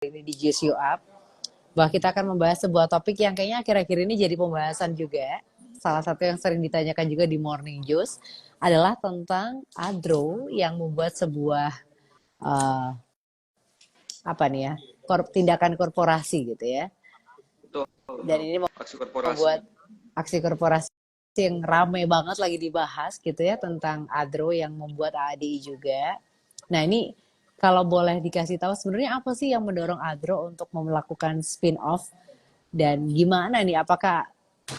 ini di Juice You Up, bahwa kita akan membahas sebuah topik yang kayaknya akhir-akhir ini jadi pembahasan juga. Salah satu yang sering ditanyakan juga di Morning Juice adalah tentang Adro yang membuat sebuah uh, apa nih ya, tindakan korporasi gitu ya. Betul, Dan betul. ini Aksi korporasi. membuat aksi korporasi yang rame banget lagi dibahas gitu ya, tentang Adro yang membuat AADI juga. Nah ini kalau boleh dikasih tahu sebenarnya apa sih yang mendorong Adro untuk melakukan spin-off dan gimana nih, apakah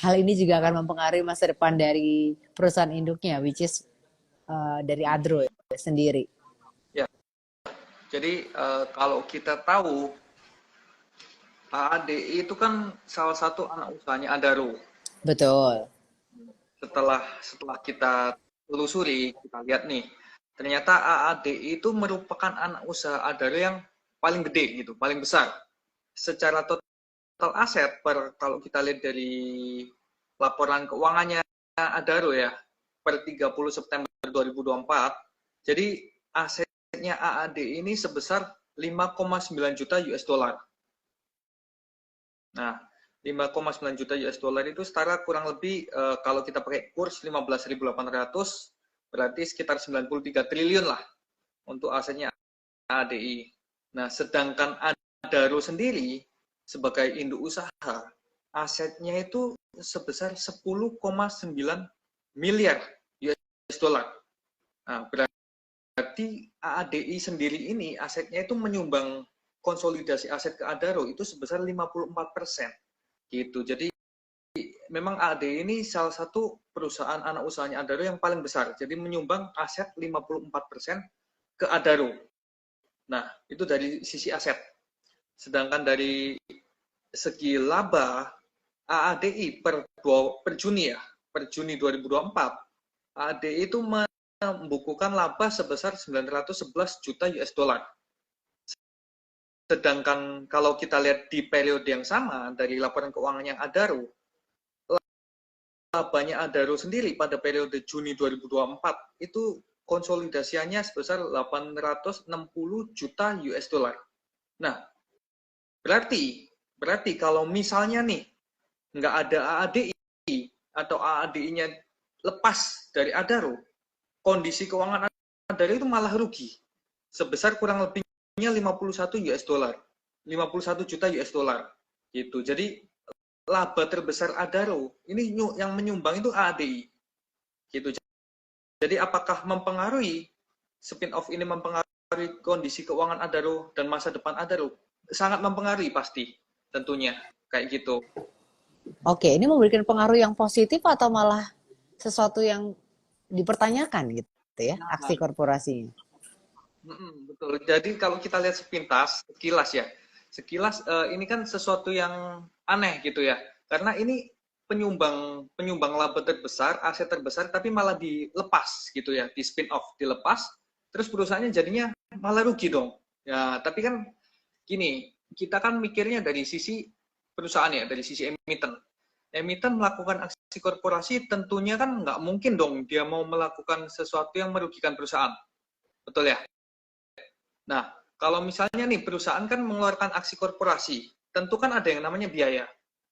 hal ini juga akan mempengaruhi masa depan dari perusahaan induknya, which is dari Adro sendiri. Ya, jadi kalau kita tahu AADI itu kan salah satu anak usahanya Adaro. Betul. Setelah kita telusuri, kita lihat nih, ternyata AADI itu merupakan anak usaha Adaro yang paling gede gitu, paling besar. Secara total aset, kalau kita lihat dari laporan keuangannya Adaro ya, per 30 September 2024, jadi asetnya AADI ini sebesar 5,9 juta US dollar. Nah, 5,9 juta US dollar itu setara kurang lebih kalau kita pakai kurs 15.800 berarti sekitar 93 triliun lah untuk asetnya ADI. Nah, sedangkan Adaro sendiri sebagai induk usaha, asetnya itu sebesar 10,9 miliar US dollar. Nah, berarti AADI sendiri ini asetnya itu menyumbang konsolidasi aset ke Adaro itu sebesar 54%. Gitu. Jadi memang AADI ini salah satu perusahaan anak usahanya Adaro yang paling besar. Jadi menyumbang aset 54% ke Adaro. Nah, itu dari sisi aset. Sedangkan dari segi laba AADI per Juni ya, per Juni 2024, AADI itu membukukan laba sebesar 911 juta US dollar. Sedangkan kalau kita lihat di periode yang sama dari laporan keuangan yang Adaro, labanya Adaro sendiri pada periode Juni 2024 itu konsolidasinya sebesar 860 juta US dollar. Nah, berarti kalau misalnya nih nggak ada AADI atau AADI-nya lepas dari Adaro, kondisi keuangan Adaro itu malah rugi sebesar kurang lebihnya 51 US dollar, 51 juta US dollar gitu. Jadi laba terbesar Adaro ini yang menyumbang itu AADI gitu. Jadi apakah mempengaruhi spin-off ini, mempengaruhi kondisi keuangan Adaro dan masa depan Adaro? Sangat mempengaruhi pasti tentunya kayak gitu. Oke, ini memberikan pengaruh yang positif atau malah sesuatu yang dipertanyakan gitu ya, aksi korporasinya. Betul. Jadi kalau kita lihat sepintas, sekilas ya, sekilas ini kan sesuatu yang aneh gitu ya, karena ini penyumbang laba terbesar, aset terbesar, tapi malah dilepas gitu ya, di spin off, dilepas, terus perusahaannya jadinya malah rugi dong. Ya, tapi kan gini, kita kan mikirnya dari sisi perusahaan ya, dari sisi emiten. Emiten melakukan aksi korporasi tentunya kan nggak mungkin dong dia mau melakukan sesuatu yang merugikan perusahaan, betul ya? Nah, kalau misalnya nih perusahaan kan mengeluarkan aksi korporasi, tentu kan ada yang namanya biaya.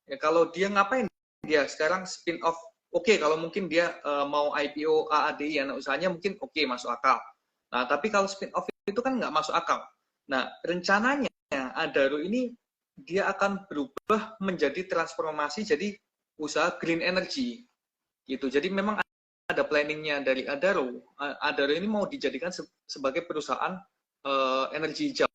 Ya, kalau dia ngapain? Dia sekarang spin off. Oke, kalau mungkin dia mau IPO AADI anak usahanya mungkin oke, masuk akal. Nah, tapi kalau spin off itu kan nggak masuk akal. Nah, rencananya Adaro ini dia akan berubah menjadi transformasi jadi usaha green energy gitu. Jadi memang ada planningnya dari Adaro. Adaro ini mau dijadikan sebagai perusahaan energi hijau,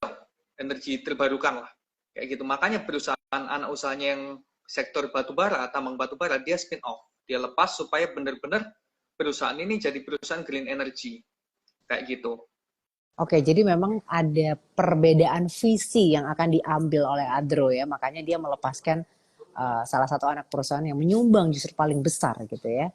energi terbarukan lah, kayak gitu. Makanya perusahaan anak usahanya yang sektor batubara, tambang batubara, dia spin off, dia lepas supaya benar-benar perusahaan ini jadi perusahaan green energy, kayak gitu. Oke, jadi memang ada perbedaan visi yang akan diambil oleh Adro ya, makanya dia melepaskan salah satu anak perusahaan yang menyumbang justru paling besar gitu ya.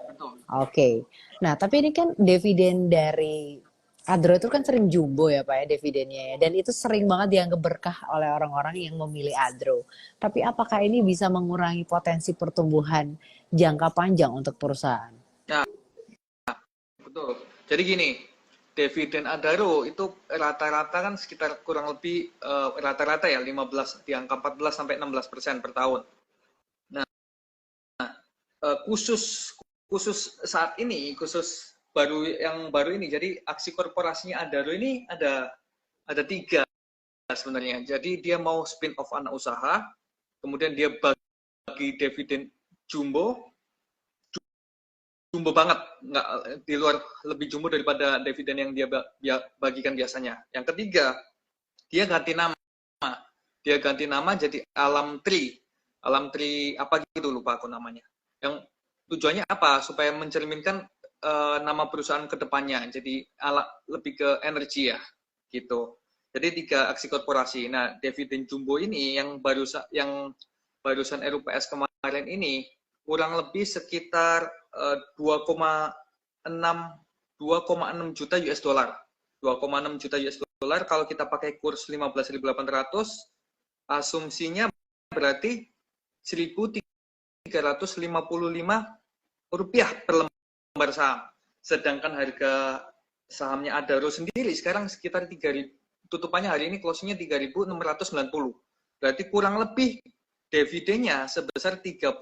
Betul. Oke, nah tapi ini kan dividen dari Adro itu kan sering jumbo ya Pak ya dividennya ya, dan itu sering banget dianggap berkah oleh orang-orang yang memilih Adro. Tapi apakah ini bisa mengurangi potensi pertumbuhan jangka panjang untuk perusahaan? Nah, betul. Jadi gini, dividen Adaro itu rata-rata kan sekitar kurang lebih rata-rata ya 15 di angka 14 sampai 16% per tahun. Nah, khusus saat ini, khusus yang baru ini, jadi aksi korporasinya Adaro ini ada 3 sebenarnya. Jadi dia mau spin off anak usaha, kemudian dia bagi dividen jumbo banget, nggak di luar, lebih jumbo daripada dividen yang dia bagikan biasanya. Yang ketiga, dia ganti nama. Dia ganti nama jadi Alam Tri. Alam Tri apa gitu, lupa aku namanya. Yang tujuannya apa? Supaya mencerminkan nama perusahaan kedepannya. Jadi lebih ke energi ya, gitu. Jadi 3 aksi korporasi. Nah, dividen jumbo ini yang barusan RUPS kemarin ini kurang lebih sekitar 2,6 juta US dollar. 2,6 juta US dollar kalau kita pakai kurs 15.800, asumsinya berarti 1.355 rupiah per lembar saham. Sedangkan harga sahamnya Adaro sendiri sekarang sekitar 3.000, tutupannya hari ini closingnya 3.690. Berarti kurang lebih dividennya sebesar 36,6%.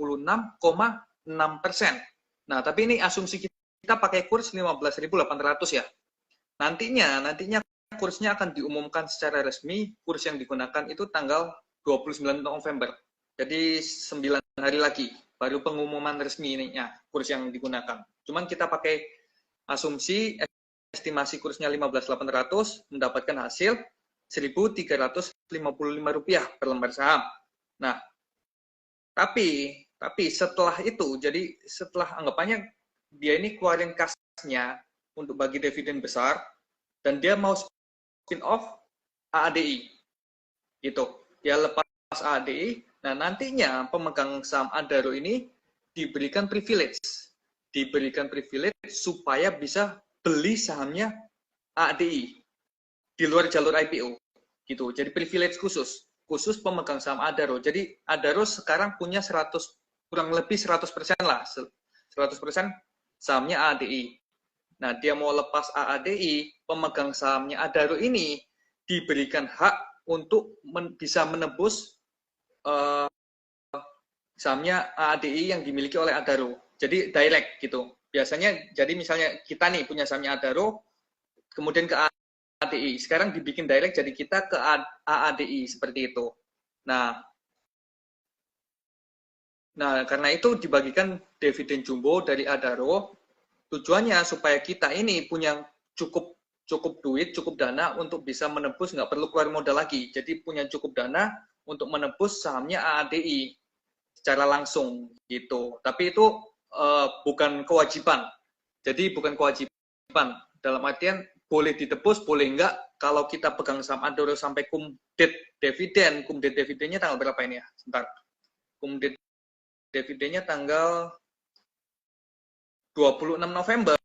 Nah, tapi ini asumsi kita pakai kurs 15.800 ya. Nantinya kursnya akan diumumkan secara resmi, kurs yang digunakan itu tanggal 29 November. Jadi 9 hari lagi baru pengumuman resminya kurs yang digunakan. Cuman kita pakai asumsi estimasi kursnya 15.800 mendapatkan hasil 1.355 rupiah per lembar saham. Nah, tapi setelah itu, jadi setelah anggapannya dia ini keluarin kasnya untuk bagi dividen besar, dan dia mau spin off AADI, gitu. Dia lepas AADI, nah nantinya pemegang saham Adaro ini diberikan privilege supaya bisa beli sahamnya AADI di luar jalur IPO, gitu. Jadi privilege khusus pemegang saham Adaro. Jadi Adaro sekarang punya kurang lebih 100% lah, 100% sahamnya AADI. Nah, dia mau lepas AADI, pemegang sahamnya Adaro ini diberikan hak untuk bisa menebus sahamnya AADI yang dimiliki oleh Adaro. Jadi direct gitu. Biasanya, jadi misalnya kita nih punya sahamnya Adaro, kemudian ke AADI. Sekarang dibikin direct, jadi kita ke AADI, seperti itu. Nah, karena itu dibagikan dividen jumbo dari Adaro, tujuannya supaya kita ini punya cukup duit, cukup dana untuk bisa menebus, nggak perlu keluar modal lagi. Jadi punya cukup dana untuk menebus sahamnya AADI secara langsung gitu. Tapi itu bukan kewajiban. Jadi bukan kewajiban. Dalam artian boleh ditebus, boleh enggak. Kalau kita pegang saham Adaro sampai cum date dividennya tanggal berapa ini ya? Sebentar. Cum date dividennya tanggal 26 November.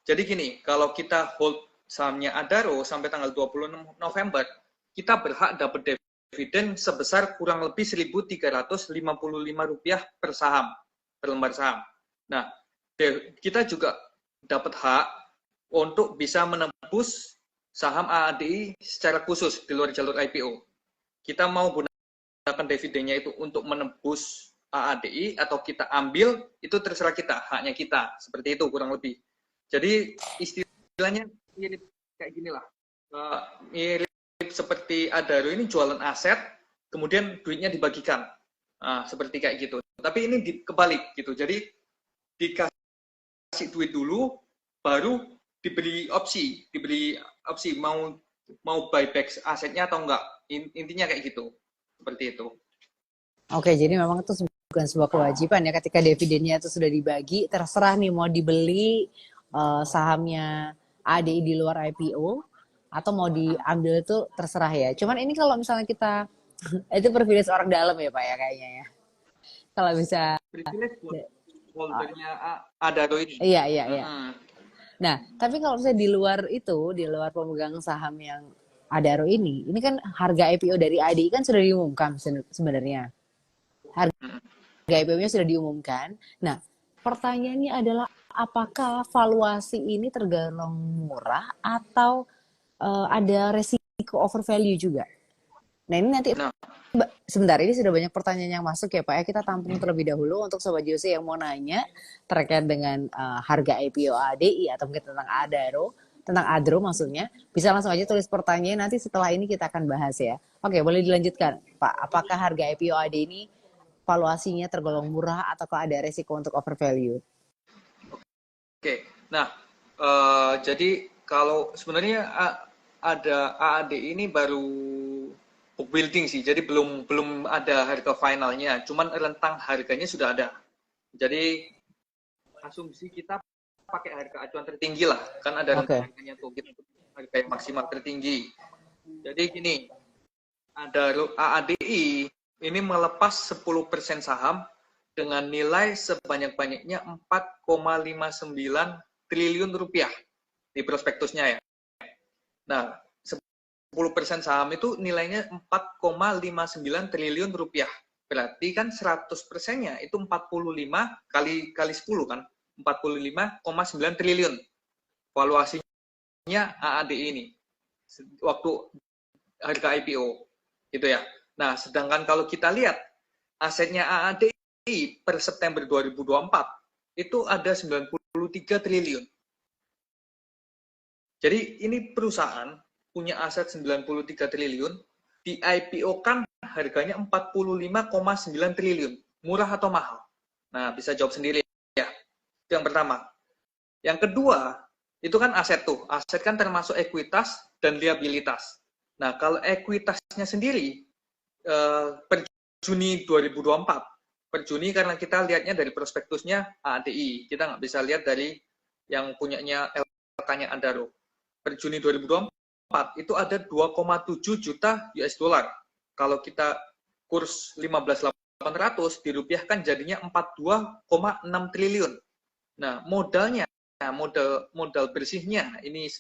Jadi gini, kalau kita hold sahamnya Adaro sampai tanggal 26 November, kita berhak dapat dividen sebesar kurang lebih 1.355 rupiah per saham, per lembar saham. Nah, kita juga dapat hak untuk bisa menebus saham AADI secara khusus di luar jalur IPO. Kita mau gunakan dividennya itu untuk menebus AADI atau kita ambil, itu terserah kita, haknya kita, seperti itu kurang lebih. Jadi istilahnya mirip kayak gini lah, mirip seperti Adaro ini jualan aset, kemudian duitnya dibagikan, seperti kayak gitu. Tapi ini kebalik gitu, jadi dikasih duit dulu, baru diberi opsi mau buyback asetnya atau enggak, intinya kayak gitu, seperti itu. Oke, jadi memang itu bukan sebuah kewajiban ya, ketika dividennya itu sudah dibagi, terserah nih mau dibeli sahamnya ADI di luar IPO atau mau diambil, itu terserah ya. Cuman ini kalau misalnya kita itu privilege orang dalam ya Pak ya kayaknya ya. Kalau bisa privilege buat holdernya Adaro ini. Iya. Nah, tapi kalau misalnya di luar itu, di luar pemegang saham yang Adaro ini kan harga IPO dari ADI kan sudah diumumkan sebenarnya. Harga IPO-nya sudah diumumkan. Nah, pertanyaannya adalah apakah valuasi ini tergolong murah atau ada resiko overvalue juga? Nah, ini nanti Nah, sebentar, ini sudah banyak pertanyaan yang masuk ya Pak ya. Kita tampung terlebih dahulu untuk Sobat Jose yang mau nanya terkait dengan harga IPO ADI atau mungkin tentang Adro maksudnya. Bisa langsung aja tulis pertanyaan, nanti setelah ini kita akan bahas ya. Oke, boleh dilanjutkan Pak. Apakah harga IPO ADI ini valuasinya tergolong murah ataukah ada resiko untuk overvalue? oke. Nah, jadi kalau sebenarnya ada AAD ini baru book building sih, jadi belum belum ada harga finalnya, cuman rentang harganya sudah ada. Jadi asumsi kita pakai harga acuan tertinggi lah, kan ada rentang Oke. harganya tuh, kita harga yang maksimal tertinggi. Jadi gini, ada AADI ini melepas 10% saham dengan nilai sebanyak-banyaknya 4,59 triliun rupiah di prospektusnya ya. Nah, 10% saham itu nilainya 4,59 triliun rupiah. Berarti kan 100%-nya itu 45 kali 10 kan. 45,9 triliun valuasinya AADI ini waktu harga IPO gitu ya. Nah, sedangkan kalau kita lihat asetnya AADI per September 2024 itu ada 93 triliun. Jadi ini perusahaan punya aset 93 triliun, di IPO kan harganya 45,9 triliun. Murah atau mahal? Nah, bisa jawab sendiri ya. Itu yang pertama. Yang kedua, itu kan aset tuh. Aset kan termasuk ekuitas dan liabilitas. Nah, kalau ekuitasnya sendiri, per Juni 2024, per Juni karena kita lihatnya dari prospektusnya ADI, kita nggak bisa lihat dari yang punyanya LK-nya Adaro. Per Juni 2024 itu ada 2,7 juta US dollar. Kalau kita kurs 15.800 dirupiahkan jadinya 42,6 triliun. Nah, modalnya, modal bersihnya ini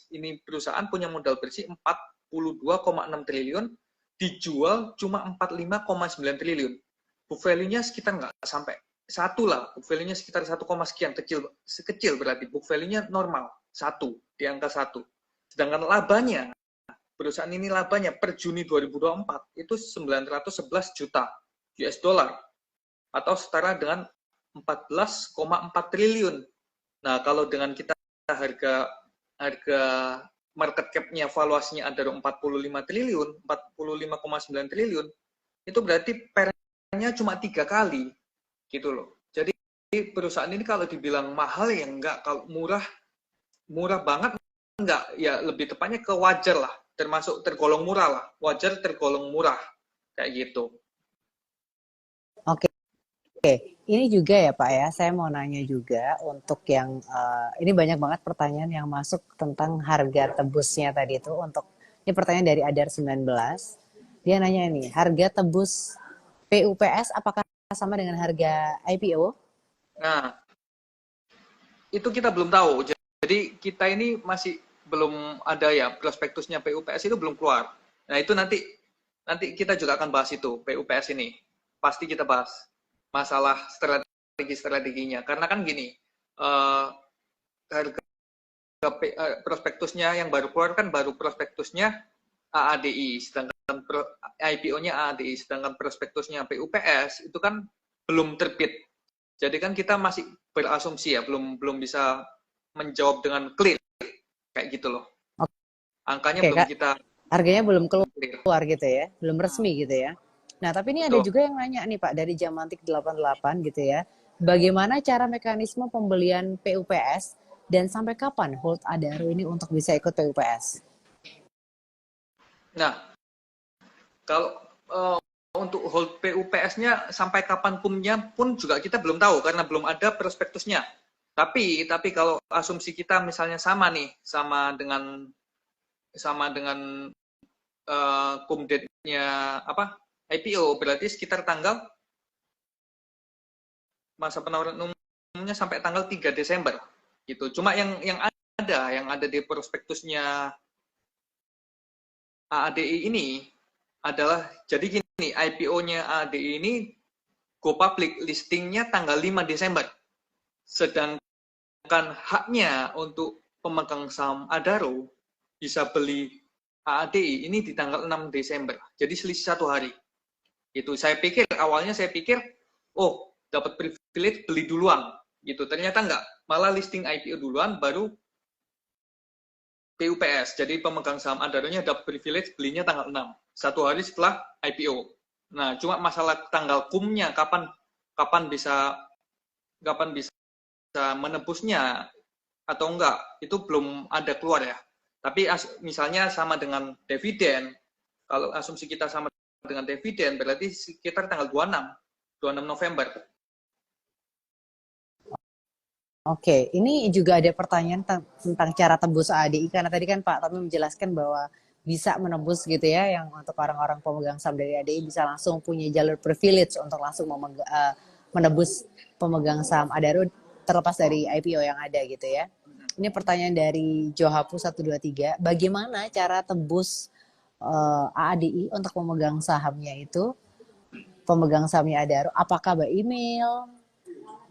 perusahaan punya modal bersih 42,6 triliun, dijual cuma 45,9 triliun. Book value-nya sekitar nggak sampai satu lah, book value-nya sekitar 1, sekian, kecil berarti book value-nya normal, satu, di angka satu. Sedangkan labanya, perusahaan ini labanya per Juni 2024 itu 911 juta US dollar atau setara dengan 14,4 triliun. Nah, kalau dengan kita harga harga market cap-nya valuasinya ada 45 triliun, 45,9 triliun, itu berarti pernya cuma 3 kali gitu loh. Jadi perusahaan ini kalau dibilang mahal ya enggak, kalau murah murah banget enggak, ya lebih tepatnya ke wajar lah, termasuk tergolong murah lah, wajar tergolong murah kayak gitu. Oke. Ini juga ya Pak ya, saya mau nanya juga untuk yang ini banyak banget pertanyaan yang masuk tentang harga tebusnya tadi itu untuk ini pertanyaan dari Adar 19. Dia nanya ini, harga tebus PUPS apakah sama dengan harga IPO? Nah, itu kita belum tahu. Jadi kita ini masih belum ada ya, prospektusnya PUPS itu belum keluar. Nah, itu nanti nanti kita juga akan bahas itu PUPS ini. Pasti kita bahas masalah strategi-strateginya. Karena kan gini, harga prospektusnya yang baru keluar kan baru prospektusnya AADI, sedangkan IPO-nya AADI, sedangkan prospektusnya PUPS itu kan belum terbit. Jadi kan kita masih berasumsi ya, belum belum bisa menjawab dengan clear kayak gitu loh. Angkanya Oke belum Kak, kita harganya belum clear. keluar gitu ya, belum resmi gitu ya. Nah, tapi ini ada Betul. juga yang nanya nih Pak dari Jamantik 88 gitu ya. Bagaimana cara mekanisme pembelian PUPS dan sampai kapan hold Adaro ini untuk bisa ikut PUPS? Nah, kalau untuk hold PUPS-nya sampai kapan punya pun juga kita belum tahu karena belum ada prospektusnya. Tapi kalau asumsi kita misalnya sama nih, sama dengan cum date-nya apa IPO, berarti sekitar tanggal masa penawaran umumnya sampai tanggal 3 Desember gitu. Cuma yang ada di prospektusnya AADI ini adalah jadi gini, IPO-nya AADI ini go public listingnya tanggal 5 Desember. Sedangkan haknya untuk pemegang saham Adaro bisa beli AADI ini di tanggal 6 Desember. Jadi selisih 1 hari. Itu awalnya saya pikir, oh dapat privilege beli duluan. Gitu. Ternyata enggak. Malah listing IPO duluan, baru PUPS. Jadi pemegang saham Adaro-nya dapat privilege belinya tanggal 6. 1 hari setelah IPO. Nah, cuma masalah tanggal kumnya kapan bisa menebusnya atau enggak, itu belum ada keluar ya. Tapi misalnya sama dengan dividen, kalau asumsi kita sama dengan dividen, berarti sekitar tanggal 26 November. Oke, ini juga ada pertanyaan tentang cara tembus ADI, karena tadi kan Pak Tommy menjelaskan bahwa bisa menembus gitu ya, yang untuk orang-orang pemegang saham dari ADI bisa langsung punya jalur privilege untuk langsung menebus pemegang saham Adaro terlepas dari IPO yang ada gitu ya. Ini pertanyaan dari Johapu 123, bagaimana cara tembus ADI untuk pemegang sahamnya itu, pemegang sahamnya Adaro, apakah by email,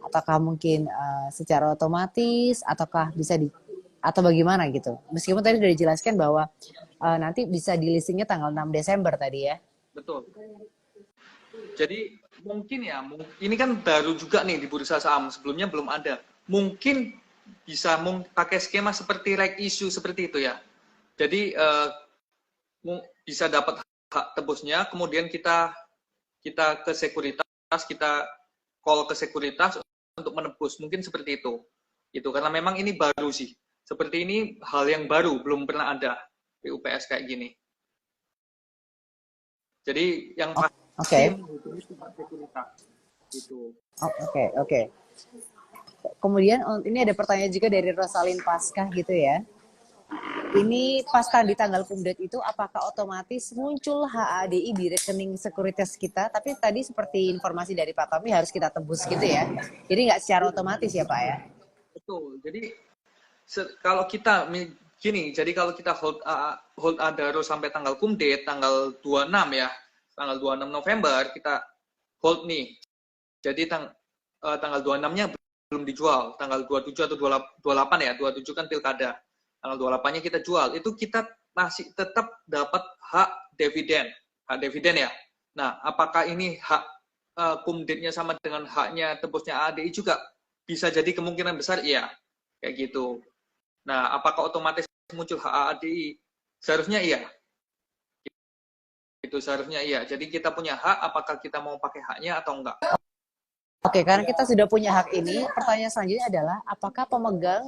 ataukah mungkin secara otomatis, ataukah bisa atau bagaimana gitu. Meskipun tadi sudah dijelaskan bahwa nanti bisa di listingnya tanggal 6 Desember tadi ya. Betul. Jadi mungkin ya, ini kan baru juga nih di bursa saham, sebelumnya belum ada. Mungkin bisa pakai skema seperti right issue seperti itu ya. Jadi bisa dapat hak tebusnya, kemudian kita ke sekuritas, kita call ke sekuritas untuk menebus, mungkin seperti itu. Karena memang ini baru sih. Seperti ini hal yang baru, belum pernah ada PUPS kayak gini. Jadi yang pasti sekuritas. Gitu. Oke. Kemudian ini ada pertanyaan juga dari Rosalin Paskah gitu ya. Ini pas di tanggal kumdet itu apakah otomatis muncul HADI di rekening sekuritas kita? Tapi tadi seperti informasi dari Pak Tommy harus kita tebus gitu ya. Jadi nggak secara otomatis ya Pak ya? Betul. Jadi kalau kita gini, jadi kalau kita hold Adaro sampai tanggal kumdet, tanggal 26 ya, tanggal 26 November kita hold nih. Jadi tanggal 26-nya belum dijual, tanggal 27 atau 28 ya, 27 kan pilkada. Tanggal 28-nya kita jual, itu kita masih tetap dapat hak dividen ya. Nah, apakah ini hak kumdetnya sama dengan haknya tebusnya ADI juga? Bisa jadi kemungkinan besar iya, kayak gitu. Nah, apakah otomatis muncul hak ADI? Seharusnya iya. Itu seharusnya iya. Jadi kita punya hak, apakah kita mau pakai haknya atau enggak? Oke, karena kita sudah punya hak ini, pertanyaan selanjutnya adalah apakah pemegang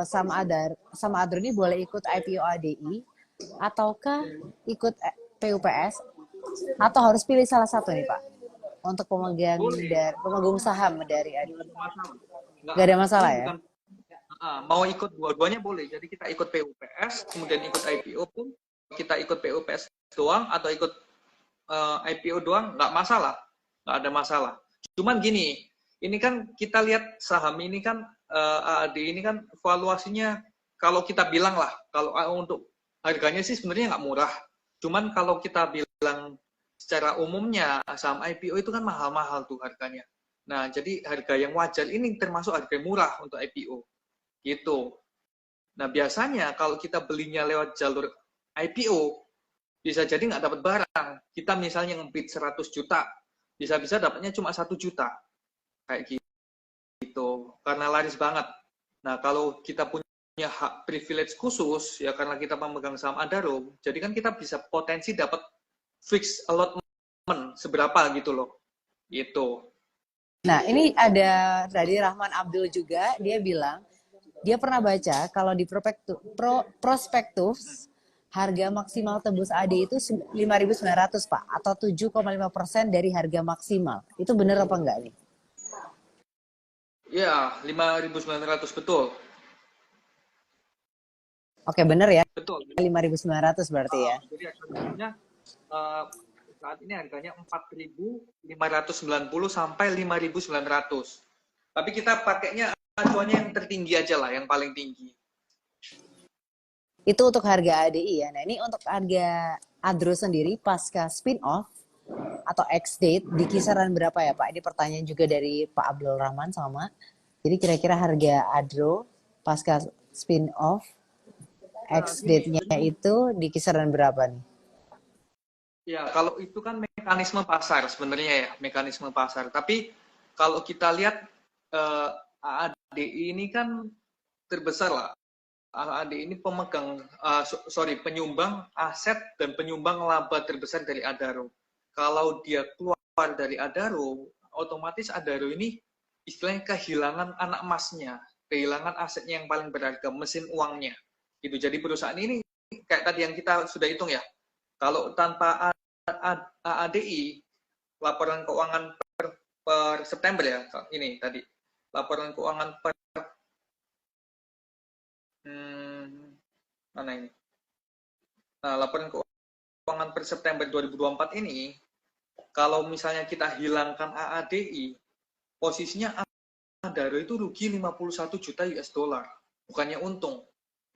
sama Adro ini boleh ikut IPO ADI ataukah ikut PUPS atau harus pilih salah satu nih Pak untuk pemegang saham dari ADI? Nggak ada masalah ya? Mau ikut dua-duanya boleh. Jadi kita ikut PUPS, kemudian ikut IPO pun kita ikut PUPS doang atau ikut IPO doang nggak masalah, nggak ada masalah. Cuman gini, ini kan kita lihat saham ini kan AAD ini kan valuasinya kalau kita bilang lah, kalau untuk harganya sih sebenarnya nggak murah. Cuman kalau kita bilang secara umumnya saham IPO itu kan mahal-mahal tuh harganya. Nah, jadi harga yang wajar ini termasuk harga yang murah untuk IPO. Gitu. Nah, biasanya kalau kita belinya lewat jalur IPO, bisa jadi nggak dapat barang. Kita misalnya ngebid 100 juta, bisa-bisa dapatnya cuma 1 juta. Kayak gitu. Karena laris banget. Nah, kalau kita punya hak privilege khusus, ya karena kita pemegang saham Adaro, jadi kan kita bisa potensi dapat fixed allotment seberapa gitu loh. Gitu. Nah, ini ada dari Rahman Abdul juga, dia bilang, dia pernah baca kalau di prospektus harga maksimal tebus AD itu 5.900 Pak, atau 7,5% dari harga maksimal. Itu benar apa enggak nih? Ya, 5.900 betul. Oke, benar ya? Betul. 5.900 berarti ya? Jadi harganya saat ini harganya 4.590 sampai 5.900. Tapi kita pakainya acuannya yang tertinggi aja lah, yang paling tinggi. Itu untuk harga ADI ya. Nah, ini untuk harga Adro sendiri pasca spin-off, atau ex-date di kisaran berapa ya Pak? Ini pertanyaan juga dari Pak Abdul Rahman sama. Jadi kira-kira harga Adro pasca spin-off Nah, gini, ex-date-nya itu di kisaran berapa nih? ya, kalau itu kan mekanisme pasar sebenarnya ya, mekanisme pasar. Tapi kalau kita lihat AADI ini kan terbesar lah. AADI ini pemegang, penyumbang aset dan penyumbang laba terbesar dari Adaro. Kalau dia keluar dari Adaro, otomatis Adaro ini istilahnya kehilangan anak emasnya, kehilangan asetnya yang paling berharga, mesin uangnya. Gitu. Jadi perusahaan ini kayak tadi yang kita sudah hitung ya, kalau tanpa AADI, laporan keuangan per September ya, ini tadi, laporan keuangan per, mana ini? Nah, laporan keuangan per September 2024 ini, kalau misalnya kita hilangkan AADI, posisinya Adaro itu rugi 51 juta US dollar, bukannya untung.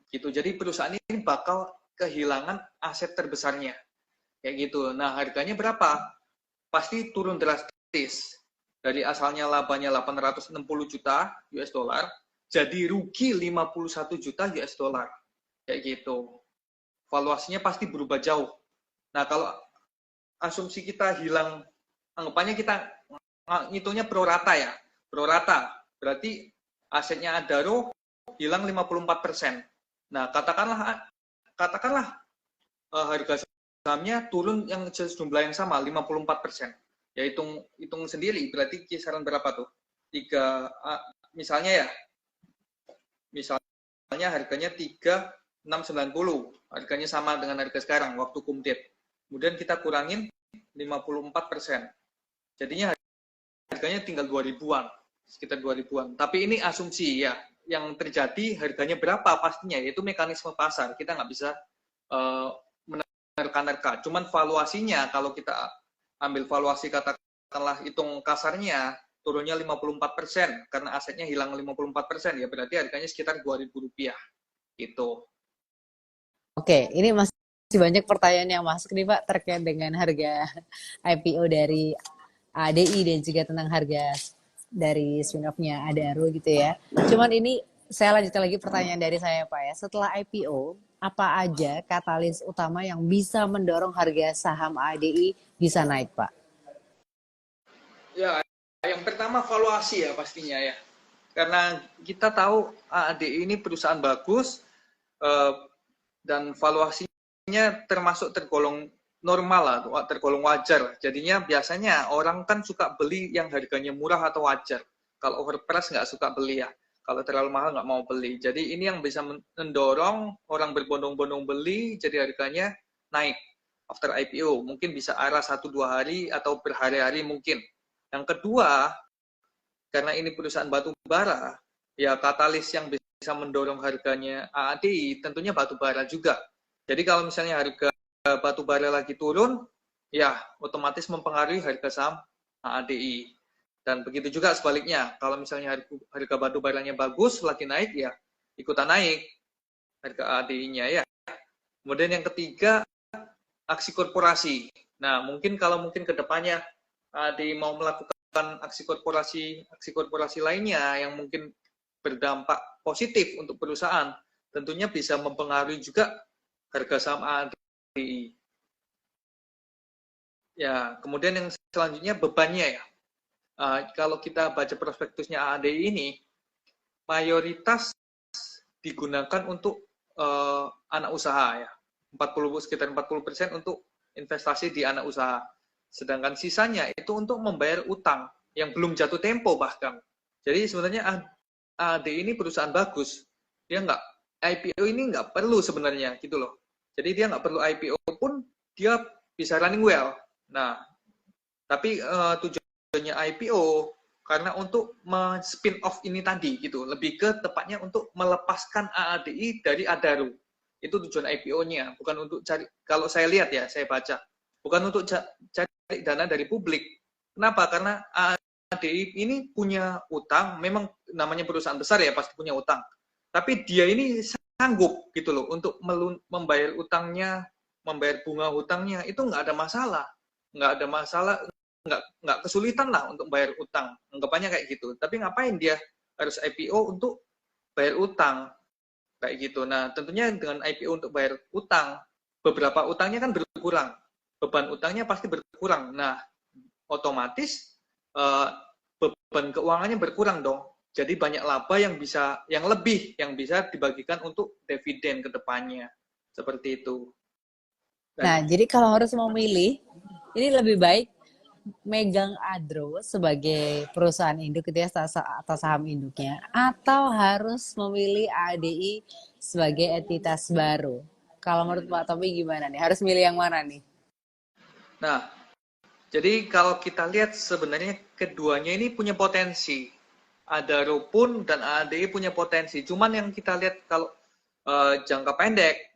Gitu. Jadi perusahaan ini bakal kehilangan aset terbesarnya. Kayak gitu. Nah, harganya berapa? Pasti turun drastis. Dari asalnya labanya 860 juta US dollar, jadi rugi 51 juta US dollar. Kayak gitu. Valuasinya pasti berubah jauh. Nah, kalau asumsi kita hilang, anggapannya kita ngitungnya pro rata ya. Pro rata. Berarti asetnya Adaro hilang 54%. Nah, katakanlah harga sahamnya turun yang sejumlah yang sama, 54%. Ya hitung sendiri, berarti kisaran berapa tuh? Misalnya ya, misalnya harganya 3.690, harganya sama dengan harga sekarang, waktu kumdit. Kemudian kita kurangin 54%. Jadinya harganya tinggal 2.000-an, sekitar 2.000-an. Tapi ini asumsi ya, yang terjadi harganya berapa pastinya, yaitu mekanisme pasar. Kita nggak bisa menerka-nerka. Cuman valuasinya, kalau kita ambil valuasi katakanlah hitung kasarnya, turunnya 54%, karena asetnya hilang 54%, ya berarti harganya sekitar Rp2.000. Gitu. Oke, ini masih banyak pertanyaan yang masuk nih Pak terkait dengan harga IPO dari ADI dan juga tentang harga dari spin-off-nya Adaro gitu ya. Cuman ini saya lanjutkan lagi pertanyaan dari saya Pak ya. Setelah IPO, apa aja katalis utama yang bisa mendorong harga saham ADI bisa naik Pak? Ya, yang pertama valuasi ya pastinya ya. Karena kita tahu ADI ini perusahaan bagus dan valuasinya termasuk tergolong normal lah, tergolong wajar. Jadinya biasanya orang kan suka beli yang harganya murah atau wajar. Kalau overprice nggak suka beli ya. Kalau terlalu mahal nggak mau beli. Jadi ini yang bisa mendorong orang berbondong-bondong beli, jadi harganya naik after IPO. Mungkin bisa arah 1-2 hari atau berhari-hari mungkin. Yang kedua, karena ini perusahaan batu bara, ya katalis yang bisa mendorong harganya AADI tentunya batu bara juga. Jadi kalau misalnya harga batu bara lagi turun, ya otomatis mempengaruhi harga saham AADI. Dan begitu juga sebaliknya, kalau misalnya harga batu baranya bagus, lagi naik, ya ikutan naik harga AADI-nya ya. Kemudian yang ketiga, aksi korporasi. Nah, kalau mungkin ke depannya AADI mau melakukan aksi korporasi lainnya yang mungkin berdampak positif untuk perusahaan, tentunya bisa mempengaruhi juga harga saham AADI. Ya, kemudian yang selanjutnya bebannya ya. Kalau kita baca prospektusnya AADI ini, mayoritas digunakan untuk anak usaha ya. Sekitar 40% untuk investasi di anak usaha. Sedangkan sisanya itu untuk membayar utang yang belum jatuh tempo bahkan. Jadi sebenarnya AADI ini perusahaan bagus. Dia nggak, IPO ini nggak perlu sebenarnya gitu loh. Jadi dia nggak perlu IPO pun dia bisa running well. Nah, tapi tujuannya IPO karena untuk spin off ini tadi gitu, lebih ke tepatnya untuk melepaskan AADI dari Adaro. Itu tujuan IPO-nya, bukan untuk cari, kalau saya lihat ya, saya baca, bukan untuk cari dana dari publik. Kenapa? Karena AADI ini punya utang, memang namanya perusahaan besar ya, pasti punya utang. Tapi dia ini sanggup gitu loh untuk membayar utangnya, membayar bunga hutangnya, itu nggak ada masalah. nggak ada masalah, nggak kesulitan lah untuk bayar utang, anggapannya kayak gitu. Tapi ngapain dia harus IPO untuk bayar utang kayak gitu. Nah, tentunya dengan IPO untuk bayar utang, beberapa utangnya kan berkurang, beban utangnya pasti berkurang. Nah, otomatis beban keuangannya berkurang dong. Jadi banyak laba yang lebih yang bisa dibagikan untuk dividen ke depannya. Seperti itu. Nah, Dan jadi kalau harus memilih, ini lebih baik megang Adro sebagai perusahaan induk gitu ya atas saham induknya, atau harus memilih ADI sebagai entitas baru. Kalau menurut Pak Tommy gimana nih? Harus milih yang mana nih? nah, jadi kalau kita lihat sebenarnya keduanya ini punya potensi. Adaro pun dan ADI punya potensi. Cuman yang kita lihat kalau jangka pendek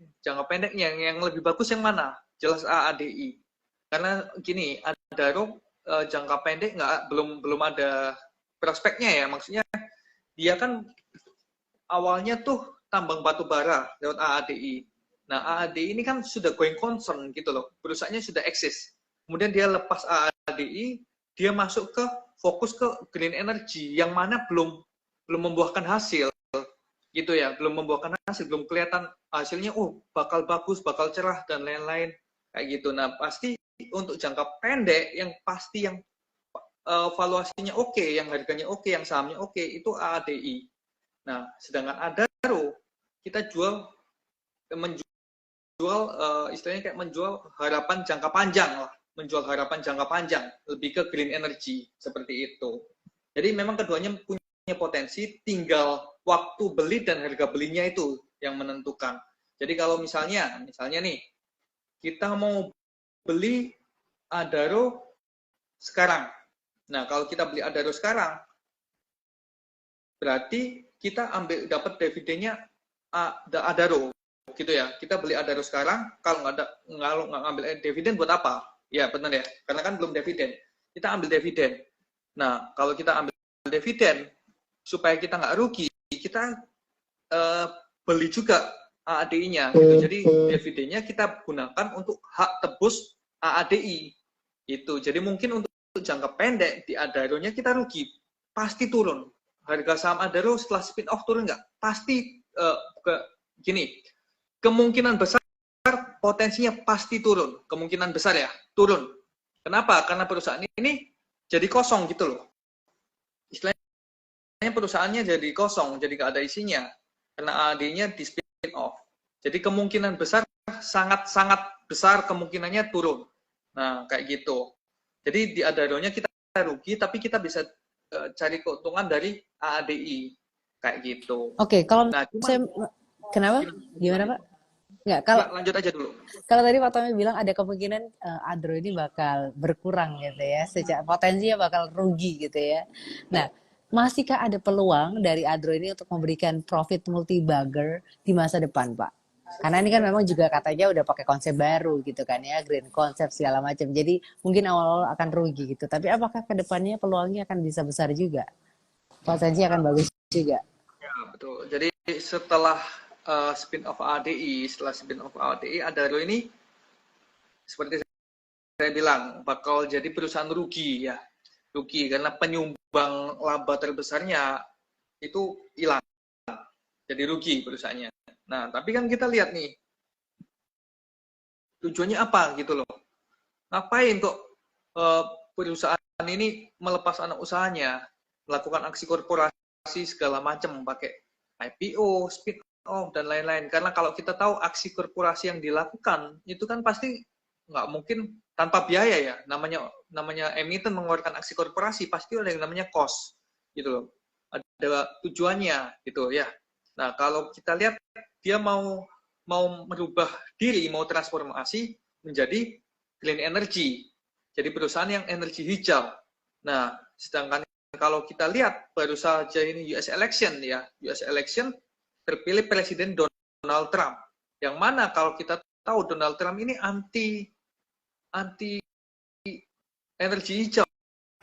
yang lebih bagus yang mana? Jelas ADI. Karena gini, Adaro jangka pendek belum ada prospeknya ya. Maksudnya dia kan awalnya tuh tambang batu bara lewat AADI. Nah, AADI ini kan sudah going concern gitu loh. Perusahaannya sudah eksis. Kemudian dia lepas AADI, dia masuk ke fokus ke green energy yang mana belum membuahkan hasil gitu ya, belum membuahkan hasil, belum kelihatan hasilnya bakal bagus, bakal cerah dan lain-lain kayak gitu. Nah, pasti untuk jangka pendek yang pasti yang valuasinya oke, yang harganya oke, yang sahamnya oke, itu AADI. Nah, sedangkan Adaro kita menjual istilahnya kayak menjual harapan jangka panjang lah, menjual harapan jangka panjang, lebih ke green energy seperti itu. Jadi memang keduanya punya potensi, tinggal waktu beli dan harga belinya itu yang menentukan. Jadi kalau misalnya nih kita mau beli Adaro sekarang. Nah, kalau kita beli Adaro sekarang, berarti kita dapat dividennya Adaro gitu ya. Kita beli Adaro sekarang, kalau nggak ngambil dividen buat apa? Ya benar ya, karena kan belum dividen. Kita ambil dividen. Nah, kalau kita ambil dividen supaya kita nggak rugi, kita beli juga AADI-nya gitu. Jadi dividennya kita gunakan untuk hak tebus AADI itu. Jadi mungkin untuk jangka pendek di Adaro-nya kita rugi, pasti turun. Harga saham Adaro setelah spin off turun nggak? Pasti gini, kemungkinan besar potensinya pasti turun. Kemungkinan besar ya, turun. Kenapa? Karena perusahaan ini jadi kosong gitu loh. Istilahnya perusahaannya jadi kosong, jadi nggak ada isinya. Karena AD-nya di spin off. Jadi kemungkinan besar, sangat-sangat besar kemungkinannya turun. Nah, kayak gitu. Jadi di Adaro-nya kita rugi, tapi kita bisa cari keuntungan dari AADI kayak gitu. Oke, kalau Nah, saya kenapa? Gimana Pak? Nggak, kalau lanjut aja dulu. kalau tadi Pak Tommy bilang ada kemungkinan Adro ini bakal berkurang gitu ya, secara potensinya bakal rugi gitu ya. Nah, masihkah ada peluang dari Adro ini untuk memberikan profit multi-bagger di masa depan, Pak? Karena ini kan memang juga katanya udah pakai konsep baru gitu kan ya, green konsep segala macam. Jadi mungkin awal-awal akan rugi gitu. Tapi apakah ke depannya peluangnya akan bisa besar juga? Potensi akan bagus juga. Ya, betul. Jadi setelah spin off ADI, Adaro ini seperti saya bilang bakal jadi perusahaan rugi ya. Rugi karena penyumbang laba terbesarnya itu hilang. Jadi rugi perusahaannya. Nah, tapi kan kita lihat nih, tujuannya apa gitu loh. Ngapain kok perusahaan ini melepas anak usahanya, melakukan aksi korporasi segala macam, pakai IPO, spin off, dan lain-lain. Karena kalau kita tahu aksi korporasi yang dilakukan, itu kan pasti nggak mungkin tanpa biaya ya. Namanya emiten mengeluarkan aksi korporasi, pasti ada yang namanya cost. Gitu loh. Ada tujuannya gitu ya. Nah, kalau kita lihat dia mau merubah diri, mau transformasi menjadi green energy. Jadi perusahaan yang energi hijau. Nah, sedangkan kalau kita lihat baru saja ini US election ya, US election terpilih Presiden Donald Trump. Yang mana kalau kita tahu Donald Trump ini anti energi hijau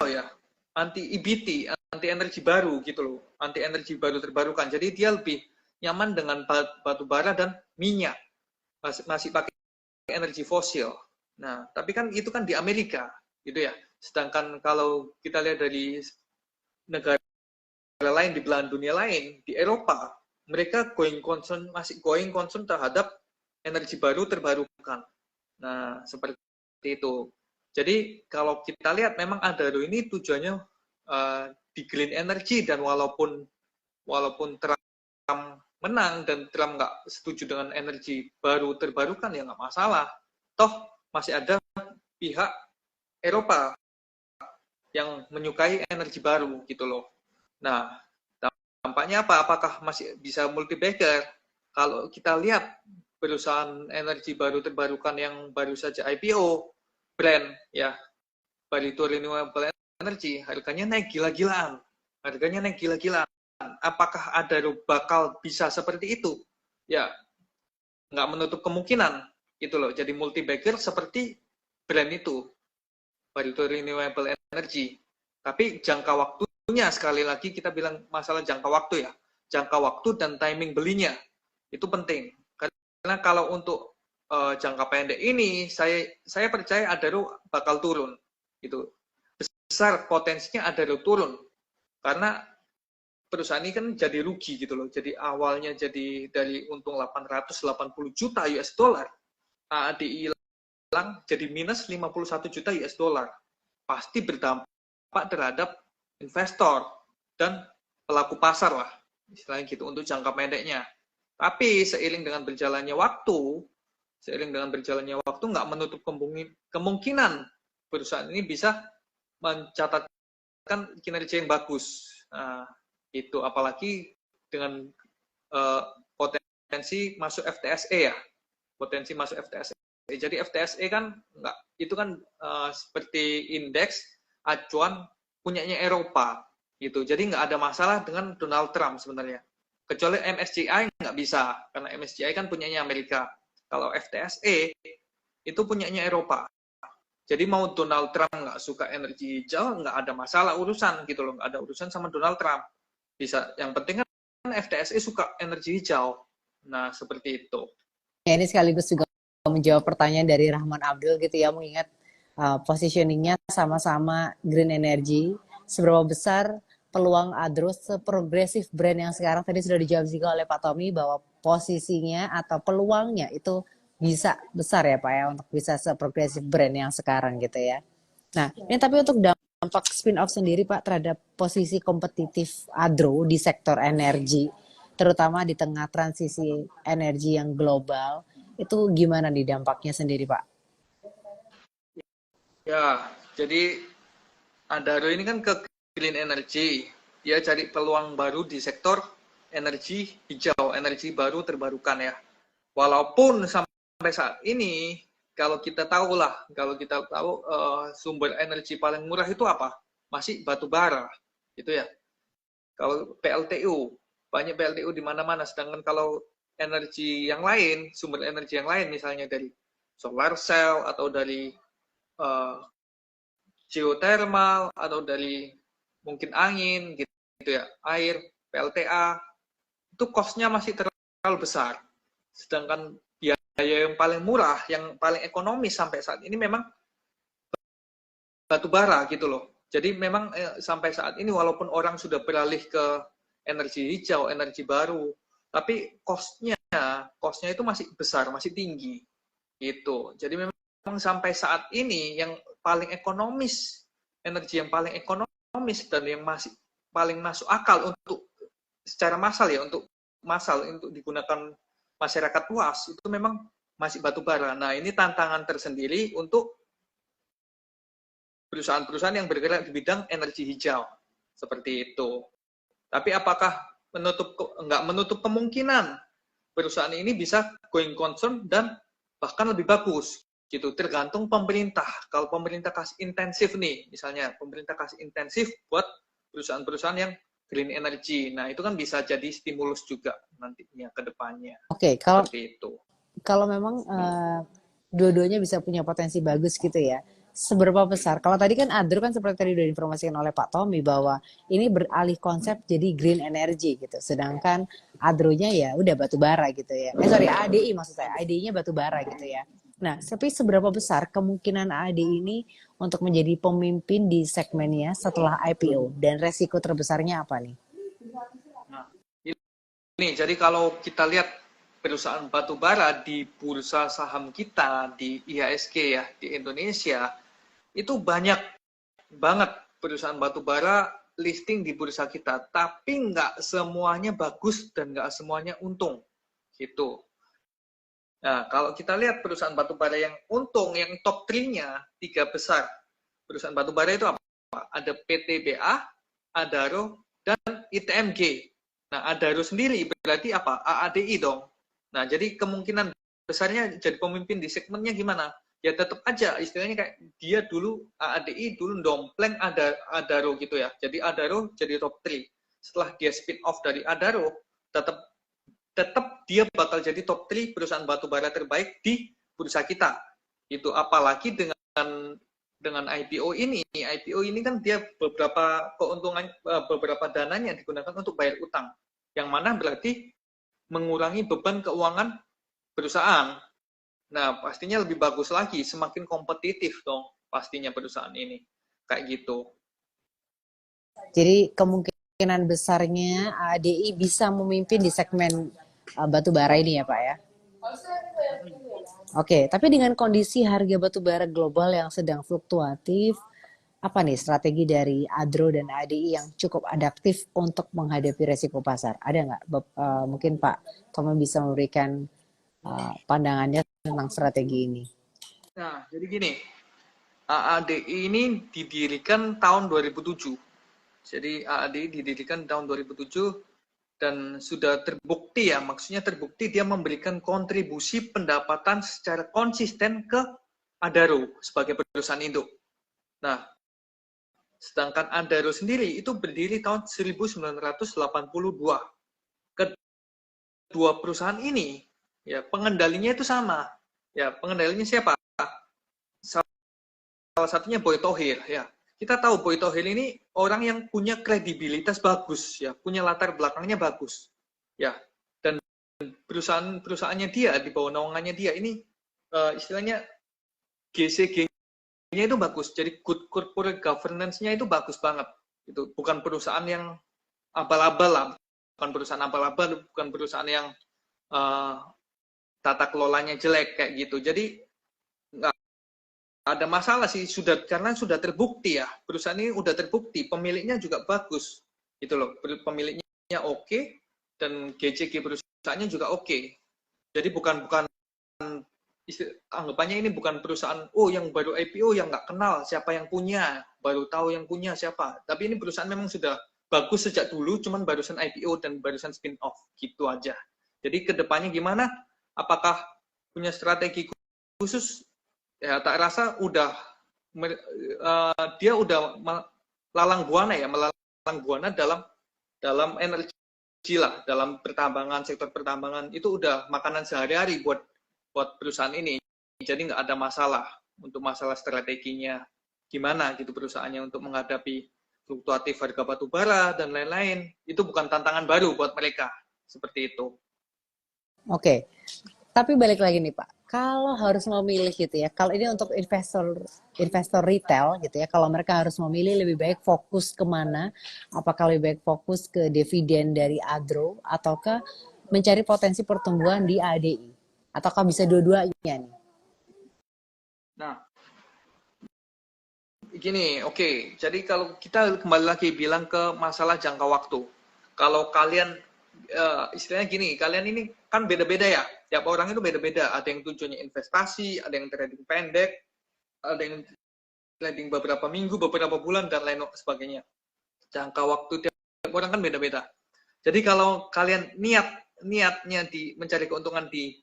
ya, anti EBT, anti energi baru gitu loh, anti energi baru terbarukan. Jadi dia lebih nyaman dengan batu bara dan minyak, masih pakai energi fosil. Nah, tapi kan itu kan di Amerika, gitu ya. Sedangkan kalau kita lihat dari negara lain di belahan dunia lain, di Eropa, mereka masih going concern terhadap energi baru terbarukan. Nah, seperti itu. Jadi kalau kita lihat memang Adaro ini tujuannya di green energy, dan walaupun Trump menang dan Trump nggak setuju dengan energi baru terbarukan, ya nggak masalah. Toh masih ada pihak Eropa yang menyukai energi baru gitu loh. Nah, dampaknya apa? Apakah masih bisa multi-bagger? Kalau kita lihat perusahaan energi baru terbarukan yang baru saja IPO, brand ya, Barito Renewable Energy, harganya naik gila-gilaan. Harganya naik gila-gilaan. Apakah ada bakal bisa seperti itu? Ya, nggak menutup kemungkinan gitu loh. Jadi multi-bagger seperti brand itu, Barito Renewable Energy. Tapi jangka waktunya, sekali lagi kita bilang masalah jangka waktu ya. Jangka waktu dan timing belinya itu penting. Karena kalau untuk jangka pendek ini, saya percaya Adaro bakal turun. Gitu. Besar potensinya Adaro turun. Karena perusahaan ini kan jadi rugi gitu loh. Jadi awalnya jadi dari untung 880 juta US dollar, hilang jadi minus 51 juta US dollar. Pasti berdampak terhadap investor dan pelaku pasar lah, istilahnya gitu, untuk jangka pendeknya. Tapi seiring dengan berjalannya waktu nggak menutup kemungkinan perusahaan ini bisa mencatatkan kinerja yang bagus. Nah, itu apalagi dengan potensi masuk FTSE ya, potensi masuk FTSE. Jadi FTSE kan nggak, itu kan seperti indeks acuan punyanya Eropa gitu. Jadi nggak ada masalah dengan Donald Trump sebenarnya. Kecuali MSCI nggak bisa, karena MSCI kan punyanya Amerika. Kalau FTSE itu punyanya Eropa. Jadi mau Donald Trump nggak suka energi hijau, nggak ada masalah urusan gitu loh, nggak ada urusan sama Donald Trump. Bisa, yang penting kan FTSE suka energi hijau. Nah, seperti itu. Ya, ini sekaligus juga menjawab pertanyaan dari Rahman Abdul gitu ya, mengingat positioningnya sama-sama green energy. Seberapa besar peluang Adro seprogresif brand yang sekarang, tadi sudah dijawab juga oleh Pak Tommy bahwa posisinya atau peluangnya itu bisa besar ya Pak ya untuk bisa seprogresif brand yang sekarang gitu ya. Nah, ini tapi untuk dampak spin-off sendiri Pak terhadap posisi kompetitif Adro di sektor energi, terutama di tengah transisi energi yang global, itu gimana nih dampaknya sendiri Pak? Ya, jadi Adaro ini kan ke green energy. Dia cari peluang baru di sektor energi hijau, energi baru terbarukan ya. Walaupun sampai saat ini, kalau kita tahu sumber energi paling murah itu apa? Masih batu bara, gitu ya. Kalau PLTU, banyak PLTU di mana-mana. Sedangkan kalau energi yang lain, sumber energi yang lain, misalnya dari solar cell atau dari uh, geothermal atau dari mungkin angin gitu ya, air, PLTA, itu cost-nya masih terlalu besar. Sedangkan biaya yang paling murah, yang paling ekonomis sampai saat ini memang batu bara gitu loh. Jadi memang sampai saat ini walaupun orang sudah beralih ke energi hijau, energi baru, tapi cost-nya itu masih besar, masih tinggi gitu. Jadi memang sampai saat ini yang paling ekonomis, energi yang paling ekonomis dan yang masih paling masuk akal untuk secara massal ya, untuk digunakan masyarakat luas itu memang masih batu bara. Nah, ini tantangan tersendiri untuk perusahaan-perusahaan yang bergerak di bidang energi hijau seperti itu. Tapi apakah nggak menutup kemungkinan perusahaan ini bisa going concern dan bahkan lebih bagus gitu, tergantung pemerintah. Kalau pemerintah kasih intensif nih, misalnya pemerintah kasih intensif buat perusahaan-perusahaan yang green energy, nah itu kan bisa jadi stimulus juga nantinya ke depannya. Oke, Seperti itu. Kalau memang dua-duanya bisa punya potensi bagus gitu ya. Seberapa besar? Kalau tadi kan Adro kan seperti tadi sudah diinformasikan oleh Pak Tommy bahwa ini beralih konsep jadi green energy gitu. Sedangkan Adronya ya udah batu bara gitu ya. Sorry, ADI maksud saya. ADI-nya batu bara gitu ya. Nah, tapi seberapa besar kemungkinan AAD ini untuk menjadi pemimpin di segmennya setelah IPO? Dan resiko terbesarnya apa nih? Nah, ini jadi kalau kita lihat perusahaan batu bara di bursa saham kita di IHSG ya di Indonesia itu banyak banget perusahaan batu bara listing di bursa kita, tapi nggak semuanya bagus dan nggak semuanya untung gitu. Nah, kalau kita lihat perusahaan batu bara yang untung, yang top 3-nya, 3 besar perusahaan batu bara itu apa? Ada PTBA, Adaro, dan ITMG. Nah, Adaro sendiri berarti apa? AADI dong. Nah, jadi kemungkinan besarnya jadi pemimpin di segmennya gimana? Ya tetap aja, istilahnya kayak dia dulu, AADI dulu dompleng Adaro gitu ya. Jadi Adaro jadi top 3. Setelah dia spin off dari Adaro, tetap tetap dia bakal jadi top 3 perusahaan batubara terbaik di bursa kita. Itu apalagi dengan IPO ini kan dia beberapa keuntungan, beberapa dananya digunakan untuk bayar utang. Yang mana berarti mengurangi beban keuangan perusahaan. Nah, pastinya lebih bagus lagi, semakin kompetitif dong pastinya perusahaan ini. Kayak gitu. Jadi kemungkinan besarnya ADI bisa memimpin di segmen batu bara ini ya Pak ya. Oke, tapi dengan kondisi harga batu bara global yang sedang fluktuatif, apa nih strategi dari Adro dan ADI yang cukup adaptif untuk menghadapi resiko pasar? Ada nggak? Mungkin Pak Toma bisa memberikan pandangannya tentang strategi ini. Nah, jadi gini, AADI ini didirikan tahun 2007. Jadi AADI didirikan tahun 2007 dan sudah terbukti ya, maksudnya terbukti dia memberikan kontribusi pendapatan secara konsisten ke Adaro sebagai perusahaan induk. Nah, sedangkan Adaro sendiri itu berdiri tahun 1982. Kedua perusahaan ini, ya pengendalinya itu sama. Ya, pengendalinya siapa? Salah satunya Boy Tohir ya. Kita tahu Boy Tohir ini orang yang punya kredibilitas bagus ya, punya latar belakangnya bagus. Ya. Dan perusahaannya dia di bawah naungannya dia ini istilahnya GCG-nya itu bagus. Jadi good corporate governance-nya itu bagus banget. Itu bukan perusahaan yang abal-abal lah, bukan perusahaan abal-abal, bukan perusahaan yang uh, tata kelolanya jelek kayak gitu. Jadi nggak ada masalah sih karena sudah terbukti ya perusahaan ini udah terbukti pemiliknya juga bagus gitu loh pemiliknya oke dan GCG perusahaannya juga oke jadi bukan anggapannya ini bukan perusahaan yang baru IPO yang nggak kenal siapa yang punya baru tahu yang punya siapa tapi ini perusahaan memang sudah bagus sejak dulu cuman barusan IPO dan barusan spin off gitu aja jadi kedepannya gimana apakah punya strategi khusus ya tak rasa dia udah melalang buana dalam energi lah dalam pertambangan sektor pertambangan itu udah makanan sehari-hari buat perusahaan ini jadi nggak ada masalah untuk masalah strateginya gimana gitu perusahaannya untuk menghadapi fluktuatif harga batu bara dan lain-lain itu bukan tantangan baru buat mereka seperti itu. Oke, tapi balik lagi nih Pak, kalau harus memilih gitu ya, kalau ini untuk investor investor retail gitu ya, kalau mereka harus memilih lebih baik fokus kemana, apakah lebih baik fokus ke dividen dari Adro ataukah mencari potensi pertumbuhan di ADI, ataukah bisa dua-duanya nih? Nah, gini, oke. Jadi kalau kita kembali lagi bilang ke masalah jangka waktu. Kalau kalian istilahnya gini, kalian ini kan beda-beda ya. Tiap orang itu beda-beda. Ada yang tujuannya investasi, ada yang trading pendek, ada yang trading beberapa minggu, beberapa bulan dan lain sebagainya. Jangka waktu tiap orang kan beda-beda. Jadi kalau kalian niatnya mencari keuntungan di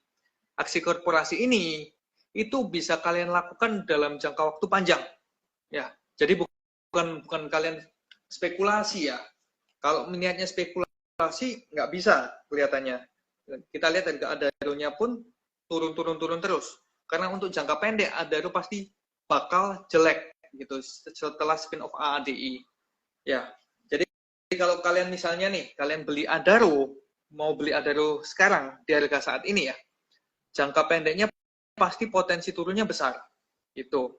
aksi korporasi ini, itu bisa kalian lakukan dalam jangka waktu panjang. Ya, jadi bukan kalian spekulasi ya. Kalau niatnya spekulasi nggak bisa kelihatannya. Kita lihat harga Adaro-nya pun turun terus. Karena untuk jangka pendek Adaro pasti bakal jelek gitu setelah spin off AADI. Ya. Jadi kalau kalian misalnya nih, kalian mau beli Adaro sekarang di harga saat ini ya. Jangka pendeknya pasti potensi turunnya besar. Itu.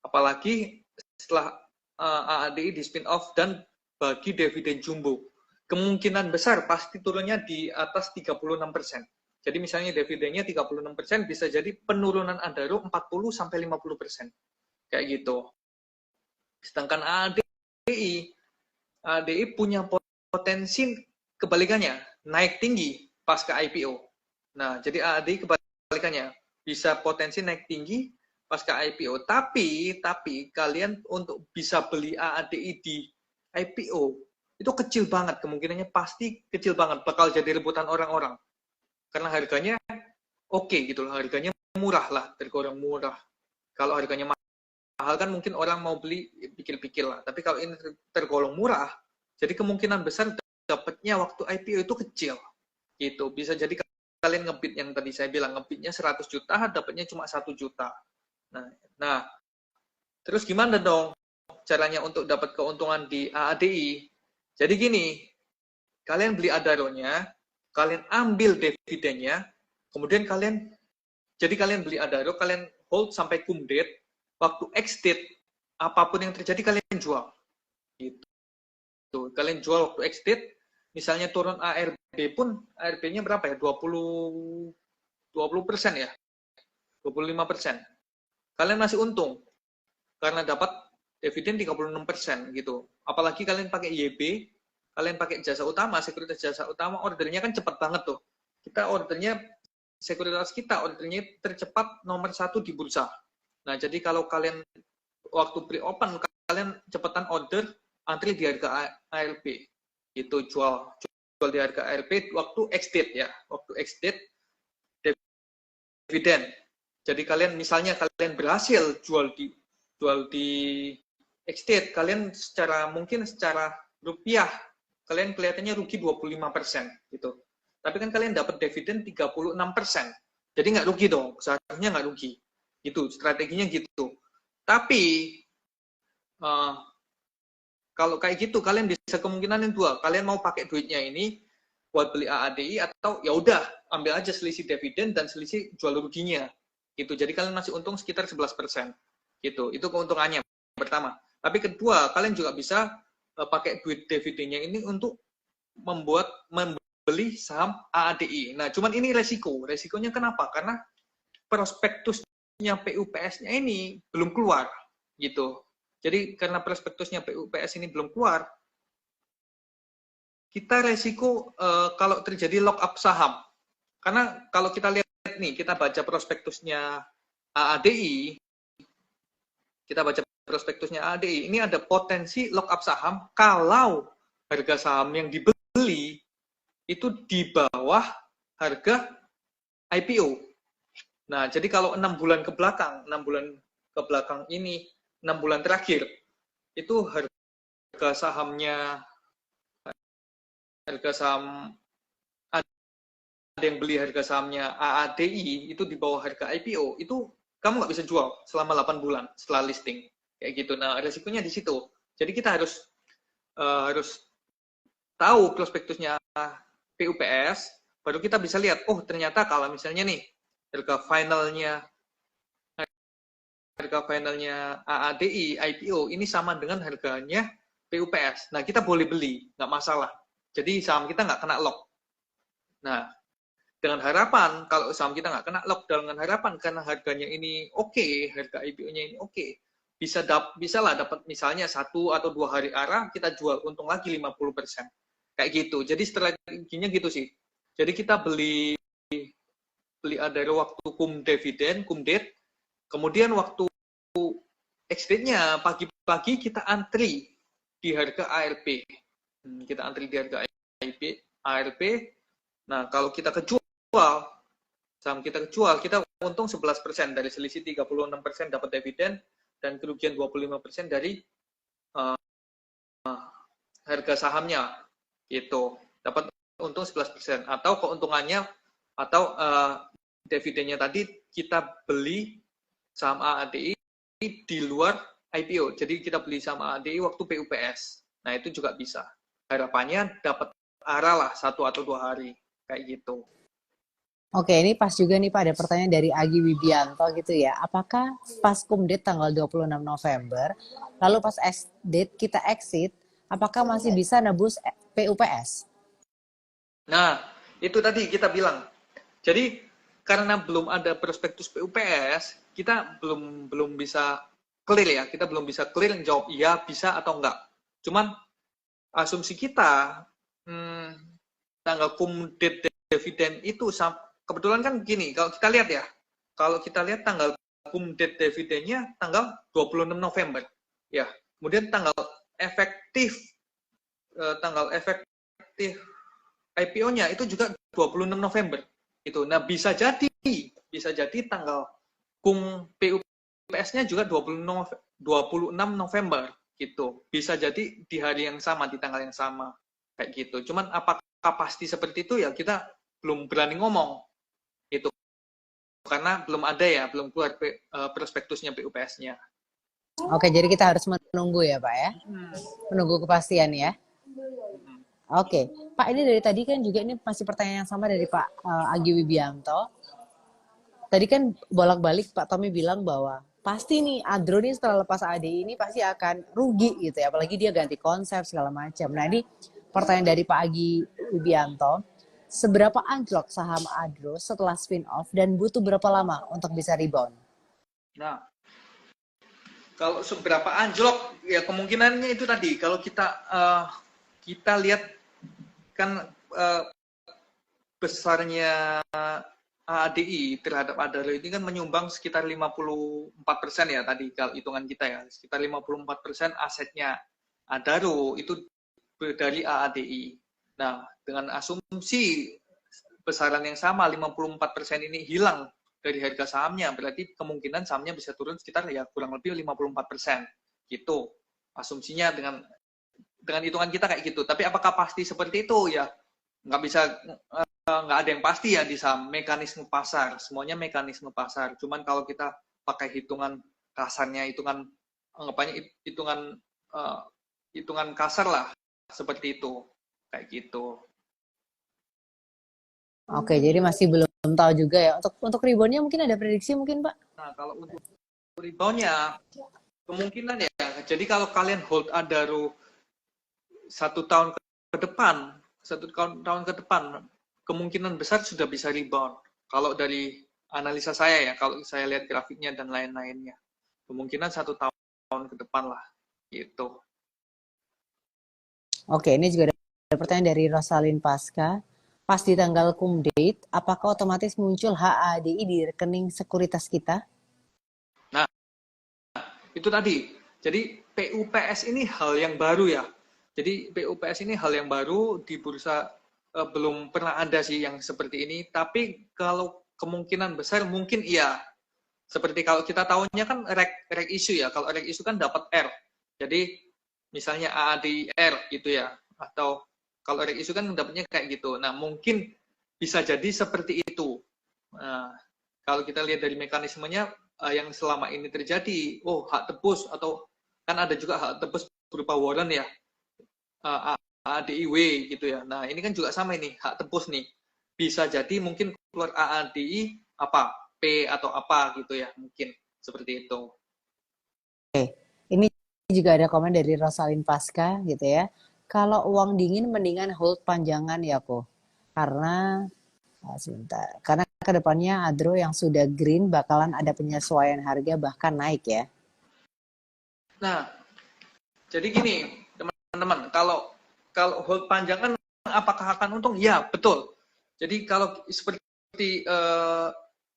Apalagi setelah AADI di spin off dan bagi dividen jumbo. Kemungkinan besar pasti turunnya di atas 36%. Jadi misalnya dividennya 36%, bisa jadi penurunan Adaro 40-50%. Kayak gitu. Sedangkan AADI punya potensi kebalikannya, naik tinggi pasca IPO. Nah, jadi AADI kebalikannya, bisa potensi naik tinggi pasca IPO. Tapi kalian untuk bisa beli AADI di IPO, itu kecil banget, kemungkinannya pasti kecil banget, bakal jadi rebutan orang-orang. Karena harganya oke gitu loh, harganya murah lah, tergolong murah. Kalau harganya mahal kan mungkin orang mau beli pikir-pikir lah. Tapi kalau ini tergolong murah, jadi kemungkinan besar dapatnya waktu IPO itu kecil. Gitu. Bisa jadi kalian ngebit yang tadi saya bilang, ngebitnya 100 juta, dapatnya cuma 1 juta. Nah, terus gimana dong caranya untuk dapat keuntungan di AADI? Jadi gini, kalian beli Adaronya, kalian ambil dividennya, kemudian kalian beli Adaro, kalian hold sampai cum date, waktu ex-date, apapun yang terjadi kalian jual. Gitu. Kalian jual waktu ex-date, misalnya turun ARB pun, ARB-nya berapa ya? 20% ya? 25%. Kalian masih untung, karena dapat dividen 36% gitu. Apalagi kalian pakai YB, kalian pakai jasa utama, sekuritas jasa utama, ordernya kan cepat banget tuh. Kita ordernya, sekuritas kita ordernya tercepat nomor 1 di bursa. Nah, jadi kalau kalian waktu pre-open, kalian cepetan order, antri di harga ARB. Itu jual di harga ARB waktu ex-date ya. Waktu ex-date dividen. Jadi kalian misalnya kalian berhasil jual di ex-date, kalian mungkin secara rupiah kalian kelihatannya rugi 25% gitu. Tapi kan kalian dapat dividen 36%. Jadi nggak rugi dong, seharusnya nggak rugi. Gitu, strateginya gitu. Tapi kalau kayak gitu kalian bisa kemungkinan yang dua. Kalian mau pakai duitnya ini buat beli AADI atau ya udah ambil aja selisih dividen dan selisih jual ruginya. Gitu. Jadi kalian masih untung sekitar 11%. Gitu. Itu keuntungannya pertama. Tapi kedua, kalian juga bisa pakai duit dividennya ini untuk membeli saham AADI. Nah, cuman ini resiko. Resikonya kenapa? Karena prospektusnya PUPS-nya ini belum keluar gitu. Jadi karena prospektusnya PUPS ini belum keluar, kita resiko kalau terjadi lock up saham. Karena kalau kita lihat nih, kita baca prospektusnya AADI, ini ada potensi lock up saham kalau harga saham yang dibeli itu di bawah harga IPO. Nah, jadi kalau 6 bulan ke belakang ini, 6 bulan terakhir, itu harga saham ada yang beli harga sahamnya AADI itu di bawah harga IPO, itu kamu nggak bisa jual selama 8 bulan setelah listing. Kayak gitu. Nah, resikonya di situ. Jadi kita harus tahu prospektusnya PUPS, baru kita bisa lihat, oh ternyata kalau misalnya nih, harga finalnya AADI IPO ini sama dengan harganya PUPS. Nah, kita boleh beli, nggak masalah. Jadi saham kita nggak kena lock. Nah, dengan harapan kalau saham kita nggak kena lock, dengan harapan karena harganya ini oke, harga IPO-nya ini oke, bisa lah dapat misalnya 1 atau 2 hari arah kita jual untung lagi 50%. Kayak gitu. Jadi strateginya gitu sih. Jadi kita beli Adaro waktu cum date, kemudian waktu ex-date-nya pagi-pagi kita antri di harga ARP. Kita antri di harga ARP. Nah, kalau kita saham kita kejual, kita untung 11% dari selisih 36% dapat dividen dan kerugian 25% dari harga sahamnya. Gitu. Dapat untung 11%. Atau keuntungannya atau dividennya tadi kita beli saham AADI di luar IPO. Jadi kita beli saham AADI waktu PUPS. Nah, itu juga bisa. Harapannya dapat arah lah 1 atau 2 hari. Kayak gitu. Oke, ini pas juga nih Pak, ada pertanyaan dari Agi Wibianto gitu ya. Apakah pas kumdate tanggal 26 November, lalu pas date kita exit, apakah masih bisa nebus PUPS? Nah, itu tadi kita bilang. Jadi karena belum ada prospektus PUPS, kita belum bisa clear ya. Kita belum bisa clear jawab iya bisa atau enggak. Cuman asumsi kita hmm, tanggal cum dividen itu kebetulan kan gini, kalau kita lihat ya. Kalau kita lihat tanggal cum dividennya tanggal 26 November. Ya. Kemudian tanggal efektif IPO-nya itu juga 26 November. Itu. Nah, bisa jadi tanggal cum PUPS-nya juga 26 November gitu. Bisa jadi di hari yang sama, di tanggal yang sama kayak gitu. Cuman apakah pasti seperti itu ya kita belum berani ngomong itu karena belum ada ya, belum keluar prospektusnya PUPS-nya. Oke, jadi kita harus menunggu ya Pak ya, menunggu kepastian ya. Oke, Pak, ini dari tadi kan juga ini masih pertanyaan yang sama dari Pak Agi Wibianto. Tadi kan bolak-balik Pak Tommy bilang bahwa pasti nih Adro nih setelah lepas ADI ini pasti akan rugi gitu ya, apalagi dia ganti konsep segala macam. Nah ini pertanyaan dari Pak Agi Wibianto, seberapa anjlok saham Adro setelah spin off dan butuh berapa lama untuk bisa rebound? Nah, kalau seberapa anjlok ya kemungkinannya itu tadi kalau kita lihat kan besarnya ADI terhadap Adaro ini kan menyumbang sekitar 54% ya tadi kalau hitungan kita ya. Sekitar 54% asetnya Adaro itu dari AADI. Nah, dengan asumsi besaran yang sama 54% ini hilang dari harga sahamnya, berarti kemungkinan sahamnya bisa turun sekitar ya kurang lebih 54%. Gitu. Asumsinya dengan hitungan kita kayak gitu. Tapi apakah pasti seperti itu ya? Nggak bisa, nggak ada yang pasti ya di saham. Mekanisme pasar, semuanya mekanisme pasar. Cuman kalau kita pakai hitungan kasarnya, anggapannya uh, hitungan kasar lah, seperti itu, kayak gitu. Oke, jadi masih belum tahu juga ya. Untuk reboundnya mungkin ada prediksi mungkin Pak? Nah, kalau untuk reboundnya, kemungkinan ya, jadi kalau kalian hold Adaro 1 tahun ke depan, 1 tahun ke depan, kemungkinan besar sudah bisa rebound. Kalau dari analisa saya ya, kalau saya lihat grafiknya dan lain-lainnya, kemungkinan 1 tahun ke depan lah, gitu. Oke, ini juga ada pertanyaan dari Rosalin Pasca. Pas di tanggal cum date, apakah otomatis muncul HADI di rekening sekuritas kita? Nah, itu tadi. Jadi PUPS ini hal yang baru ya. Jadi PUPS ini hal yang baru di bursa belum pernah ada sih yang seperti ini. Tapi kalau kemungkinan besar mungkin iya. Seperti kalau kita tahunya kan rek issue ya. Kalau rek issue kan dapat R. Jadi misalnya AADR gitu ya. Atau kalau rek issue kan dapatnya kayak gitu. Nah mungkin bisa jadi seperti itu. Nah, kalau kita lihat dari mekanismenya yang selama ini terjadi, oh hak tebus atau kan ada juga hak tebus berupa warrant ya, AADIW gitu ya. Nah ini kan juga sama ini hak tebus nih. Bisa jadi mungkin keluar AADI apa P atau apa gitu ya mungkin seperti itu. Oke, ini juga ada komen dari Rosalin Pasca gitu ya. Kalau uang dingin mendingan hold panjangan ya kok. Karena sebentar. Karena kedepannya Adro yang sudah green bakalan ada penyesuaian harga bahkan naik ya. Nah jadi gini teman-teman, kalau hold panjang kan apakah akan untung? Ya betul. Jadi kalau seperti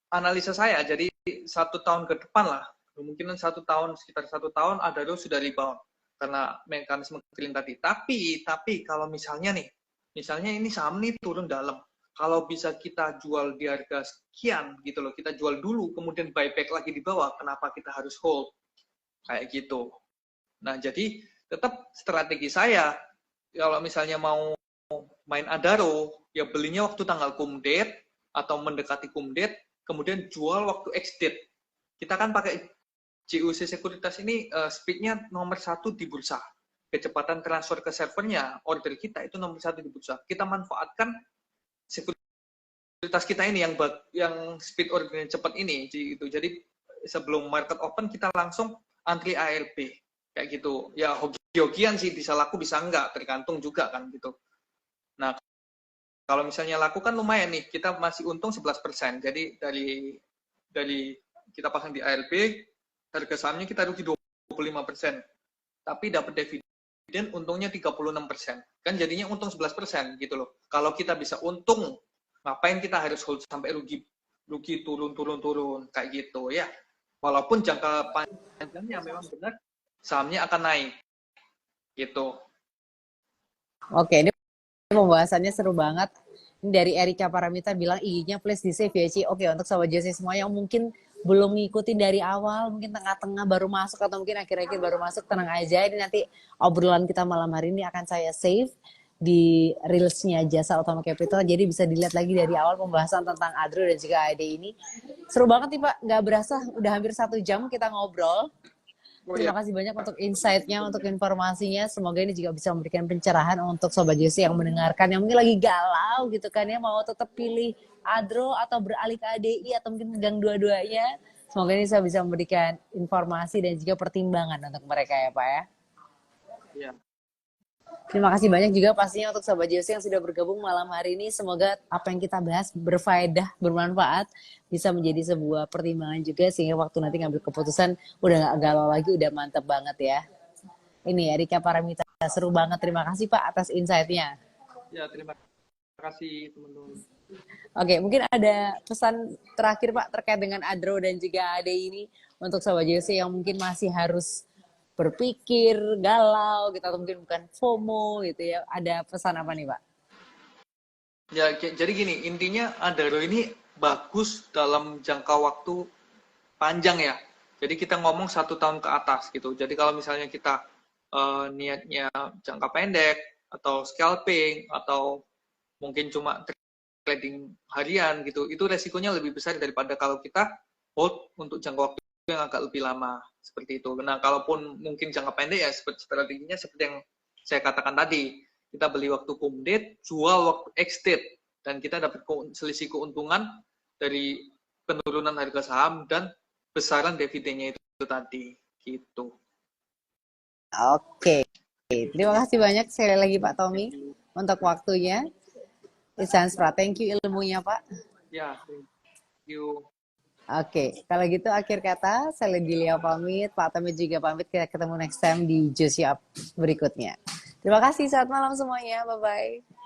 analisa saya, jadi 1 tahun ke depan lah, kemungkinan sekitar 1 tahun Adaro sudah rebound karena mekanisme green tadi. Tapi kalau misalnya ini saham nih turun dalam, kalau bisa kita jual di harga sekian gitu loh, kita jual dulu, kemudian buyback lagi di bawah, kenapa kita harus hold kayak gitu? Nah jadi tetap strategi saya kalau misalnya mau main Adaro, ya belinya waktu tanggal cum date atau mendekati cum date, kemudian jual waktu ex date. Kita kan pakai JUC Sekuritas ini speednya nomor 1 di bursa. Kecepatan transfer ke servernya, order kita itu nomor 1 di bursa. Kita manfaatkan sekuritas likuiditas kita ini yang speed ordernya cepat ini gitu. Jadi sebelum market open kita langsung antri ARB kayak gitu. Ya hoki-hokian sih, bisa laku bisa enggak, tergantung juga kan gitu. Nah, kalau misalnya laku kan lumayan nih, kita masih untung 11%. Jadi dari kita pasang di ARB, harga sahamnya kita rugi 25%. Tapi dapat dividen untungnya 36%. Kan jadinya untung 11% gitu loh. Kalau kita bisa untung, ngapain kita harus hold sampai rugi turun kayak gitu ya. Walaupun jangka panjangnya memang benar sahamnya akan naik gitu. Oke, ini pembahasannya seru banget. Ini dari Erika Paramita bilang IG-nya please di save ya Ci. Oke, untuk Sobat Josie semua yang mungkin belum ngikutin dari awal, mungkin tengah-tengah baru masuk atau mungkin akhir-akhir baru masuk, tenang aja. Ini nanti obrolan kita malam hari ini akan saya save di Reels-nya Jasa Utama Capital. Jadi bisa dilihat lagi dari awal pembahasan tentang Adro dan juga AD ini. Seru banget nih Pak, nggak berasa udah hampir 1 jam kita ngobrol. Terima kasih banyak untuk insight-nya, untuk informasinya. Semoga ini juga bisa memberikan pencerahan untuk Sobat Josie yang mendengarkan, yang mungkin lagi galau gitu kan ya, mau tetap pilih Adro atau beralih ke ADI atau mungkin pegang dua-duanya. Semoga ini bisa memberikan informasi dan juga pertimbangan untuk mereka ya Pak ya. Iya. Terima kasih banyak juga pastinya untuk Sobat Josie yang sudah bergabung malam hari ini. Semoga apa yang kita bahas berfaedah, bermanfaat, bisa menjadi sebuah pertimbangan juga sehingga waktu nanti ngambil keputusan udah gak galau lagi, udah mantep banget ya. Ini Erika Paramita, seru banget. Terima kasih Pak atas insight-nya. Ya, terima kasih teman-teman. Oke, mungkin ada pesan terakhir Pak terkait dengan Adro dan juga Ade ini untuk Sobat Josie yang mungkin masih harus berpikir, galau gitu, atau mungkin bukan FOMO gitu ya. Ada pesan apa nih Pak? Ya, jadi gini, intinya Adaro ini bagus dalam jangka waktu panjang ya. Jadi kita ngomong 1 tahun ke atas gitu. Jadi kalau misalnya kita niatnya jangka pendek, atau scalping, atau mungkin cuma trading harian gitu, itu resikonya lebih besar daripada kalau kita hold untuk jangka waktu yang agak lebih lama seperti itu. Nah, kalaupun mungkin jangka pendek ya strateginya seperti yang saya katakan tadi, kita beli waktu cum date, jual waktu ex date, dan kita dapat selisih keuntungan dari penurunan harga saham dan besaran dividennya itu tadi gitu. Oke, terima kasih banyak sekali lagi Pak Tommy untuk waktunya. Thank you ilmunya Pak. Ya, thank you. Oke, kalau gitu akhir kata saya Lydia pamit, Pak Tommy juga pamit. Kita ketemu next time di Josie Up berikutnya. Terima kasih, selamat malam semuanya, bye-bye.